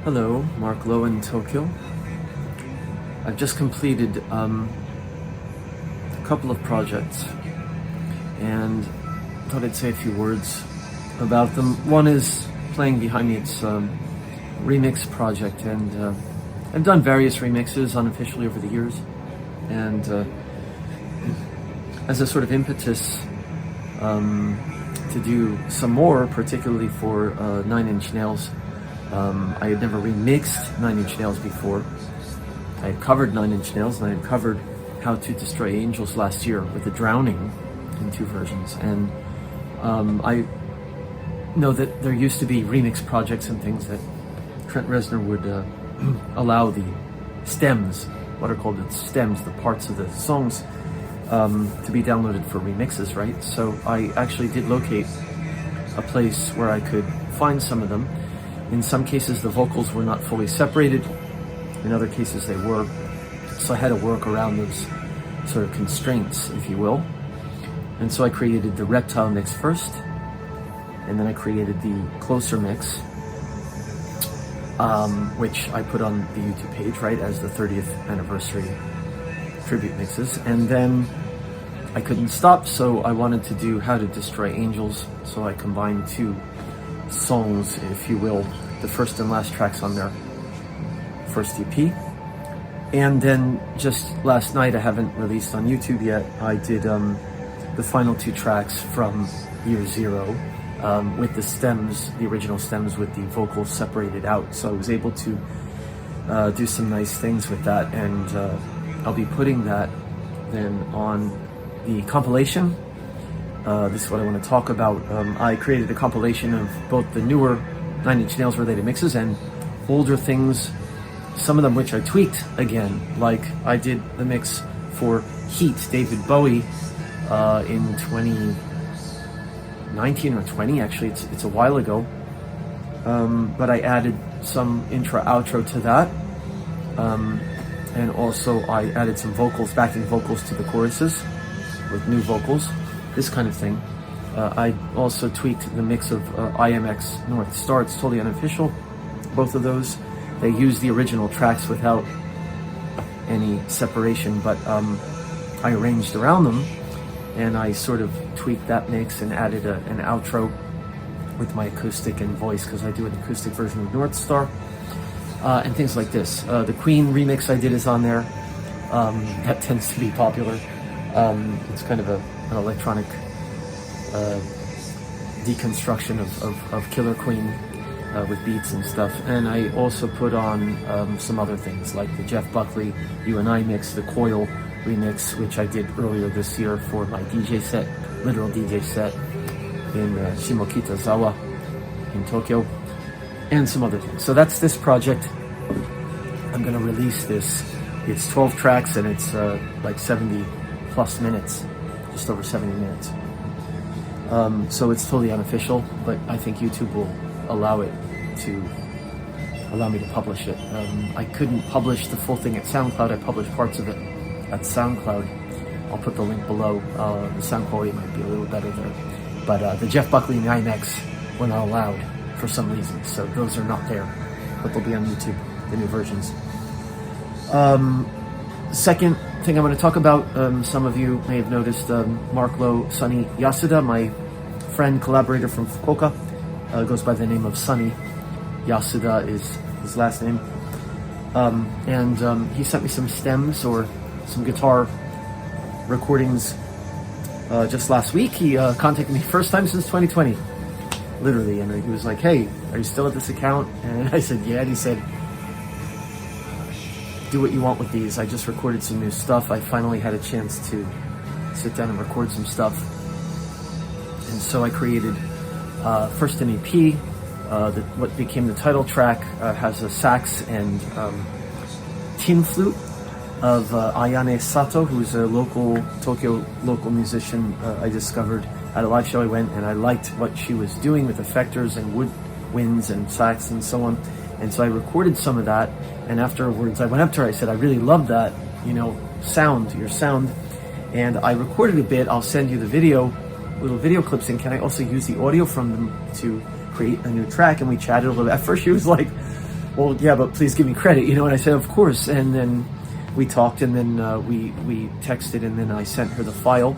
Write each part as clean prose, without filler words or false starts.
Hello, Marc Lowe in Tokyo. I've just completed a couple of projects and thought I'd say a few words about them. One is playing behind me, it's a remix project, and I've done various remixes unofficially over the years, and as a sort of impetus to do some more, particularly for 9-inch Nails. I had never remixed 9-inch Nails before. I had covered 9-inch Nails, and I had covered How to Destroy Angels last year with The Drowning in 2 versions. And I know that there used to be remix projects and things that Trent Reznor would allow the stems, what are called the stems, the parts of the songs, to be downloaded for remixes, right? So I actually did locate a place where I could find some of them. In some cases, the vocals were not fully separated. In other cases, they were. So I had to work around those sort of constraints, if you will. And so I created the Reptile mix first, and then I created the Closer mix, which I put on the YouTube page, right, as the 30th anniversary tribute mixes. And then I couldn't stop, so I wanted to do How to Destroy Angels, so I combined 2 songs, if you will, the first and last tracks on their first EP. And then just last night, I haven't released on YouTube yet, I did the final 2 tracks from Year Zero with the stems, the original stems with the vocals separated out. So I was able to do some nice things with that, and I'll be putting that then on the compilation. This is what I want to talk about. I created a compilation of both the newer 9-inch Nails related mixes and older things, some of them which I tweaked again. Like I did the mix for Heat, David Bowie, in 2019 or 20, actually, it's a while ago. But I added some intro, outro to that. And also I added some vocals, backing vocals to the choruses with new vocals. This kind of thing. I also tweaked the mix of IMX North Star. It's totally unofficial, both of those. They use the original tracks without any separation, but I arranged around them, and I sort of tweaked that mix and added an outro with my acoustic and voice, because I do an acoustic version of North Star, and things like this. The Queen remix I did is on there. That tends to be popular. It's kind of an electronic deconstruction of Killer Queen with beats and stuff. And I also put on some other things like the Jeff Buckley You and I mix, the Coil remix, which I did earlier this year for my DJ set, literal DJ set in Shimokitazawa in Tokyo, and some other things. So that's this project. I'm going to release this. It's 12 tracks and it's like 70 plus minutes, just over 70 minutes. So it's totally unofficial, but I think YouTube will allow me to publish it. I couldn't publish the full thing at SoundCloud. I published parts of it at SoundCloud. I'll put the link below. The sound quality might be a little better there. But the Jeff Buckley and IMX were not allowed for some reason, so those are not there, but they'll be on YouTube, the new versions. Second thing I'm going to talk about, some of you may have noticed, Marc Lowe, Sunny Yasuda, my friend, collaborator from Fukuoka, goes by the name of Sunny. Yasuda is his last name. And he sent me some stems or some guitar recordings just last week. He contacted me first time since 2020, literally, and he was like, "Hey, are you still at this account?" And I said, "Yeah," and he said, "Do what you want with these. I just recorded some new stuff. I finally had a chance to sit down and record some stuff." And so I created first an EP. What became the title track has a sax and tin flute of Ayane Sato, who's a Tokyo local musician I discovered at a live show I went, and I liked what she was doing with effectors and woodwinds and sax and so on. And so I recorded some of that, and afterwards I went up to her, I said, "I really love that, your sound. And I recorded a bit. I'll send you the little video clips, and can I also use the audio from them to create a new track?" And we chatted a little bit. At first she was like, well, yeah, but please give me credit, you know. And I said, of course. And then we talked, and then we texted, and then I sent her the file,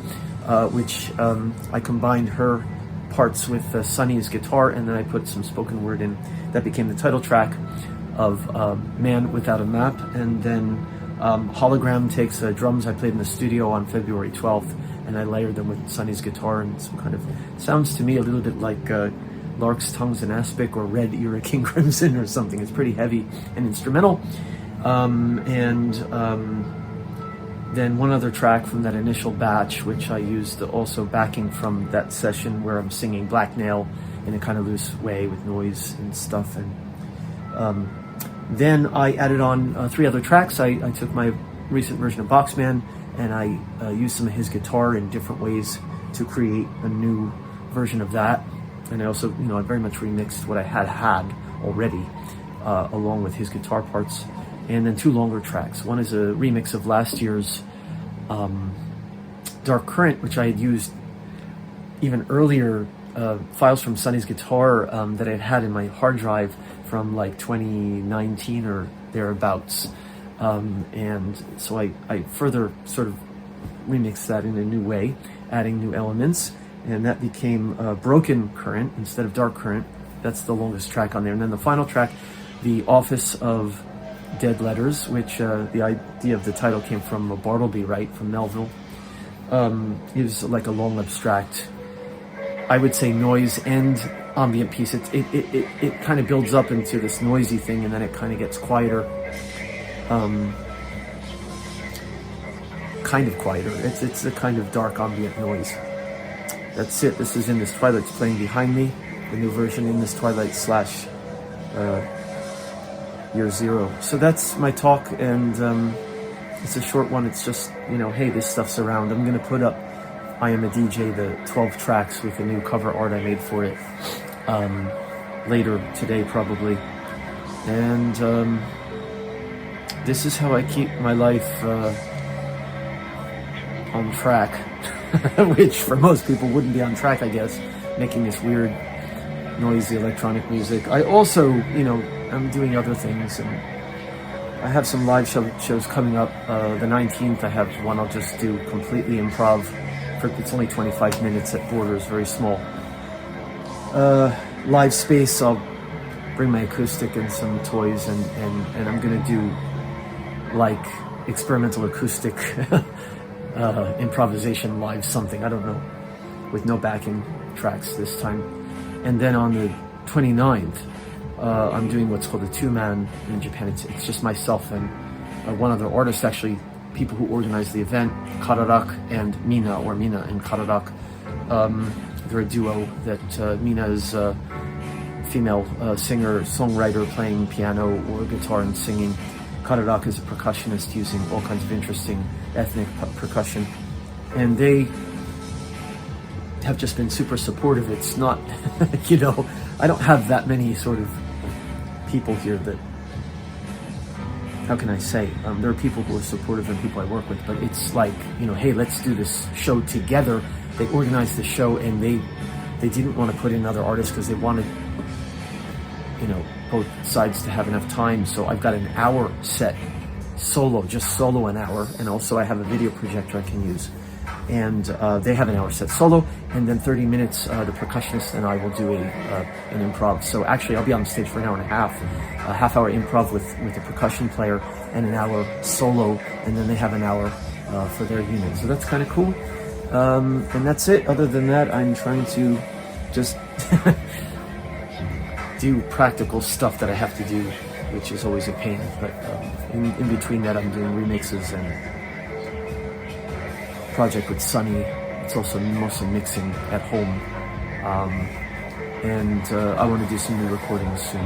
which I combined her parts with Sunny's guitar, and then I put some spoken word in. That became the title track of Man Without a Map. And then Hologram takes drums I played in the studio on February 12th, and I layered them with Sunny's guitar, and some kind of, sounds to me a little bit like Lark's Tongues in Aspic or Red Era King Crimson or something. It's pretty heavy and instrumental. Then one other track from that initial batch, which I used also backing from that session where I'm singing Black Nail in a kind of loose way with noise and stuff. And then I added on 3 other tracks. I took my recent version of Boxman, and I used some of his guitar in different ways to create a new version of that. And I also, I very much remixed what I had already, along with his guitar parts. And then 2 longer tracks. One is a remix of last year's Dark Current, which I had used even earlier, files from Sunny's guitar that I had in my hard drive from like 2019 or thereabouts. And so I further sort of remixed that in a new way, adding new elements. And that became Broken Current instead of Dark Current. That's the longest track on there. And then the final track, The Office of Dead Letters, which the idea of the title came from Bartleby, right, from Melville. Is like a long abstract, I would say, noise and ambient piece. It kind of builds up into this noisy thing, and then it kind of gets quieter. Kind of quieter. It's a kind of dark ambient noise. That's it. This is In This Twilight's playing behind me. The new version, In This Twilight / Year Zero. So that's my talk, and it's a short one. It's just, hey, this stuff's around. I'm gonna put up I Am a DJ, the 12 tracks with the new cover art I made for it, later today probably. And this is how I keep my life on track, which for most people wouldn't be on track, I guess, making this weird, noisy electronic music. I also, I'm doing other things, and I have some live shows coming up. The 19th, I have one I'll just do completely improv. It's only 25 minutes at Borders, very small. Live space, I'll bring my acoustic and some toys, and I'm gonna do like experimental acoustic improvisation live something, I don't know, with no backing tracks this time. And then on the 29th, I'm doing what's called a 2-man in Japan. It's just myself and one other artist, actually, people who organize the event, Kararak and MINA, or MINA and Kararak. They're a duo that MINA is a female singer, songwriter, playing piano or guitar and singing. Kararak is a percussionist using all kinds of interesting ethnic percussion. And they have just been super supportive. It's not, I don't have that many sort of people here that, how can I say, there are people who are supportive and people I work with, but it's like, hey, let's do this show together. They organized the show, and they didn't want to put in other artists because they wanted, both sides to have enough time. So I've got an hour set solo, just solo an hour, and also I have a video projector I can use. And they have an hour set solo, and then 30 minutes, the percussionist and I will do an improv. So actually, I'll be on stage for an hour and a half-hour improv with the percussion player, and an hour solo, and then they have an hour for their unit. So that's kind of cool. And that's it. Other than that, I'm trying to just do practical stuff that I have to do, which is always a pain. But in between that, I'm doing remixes and project with Sunny. It's also mostly mixing at home, and I want to do some new recordings soon,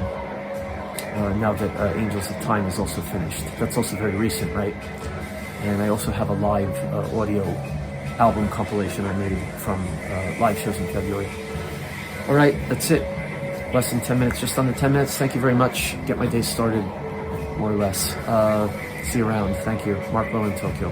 now that Angels of Time is also finished. That's also very recent, right? And I also have a live audio album compilation I made from live shows in February. All right, that's it. Less than 10 minutes, just under 10 minutes. Thank you very much. Get my day started, more or less. See you around. Thank you. Marc Lowe in Tokyo.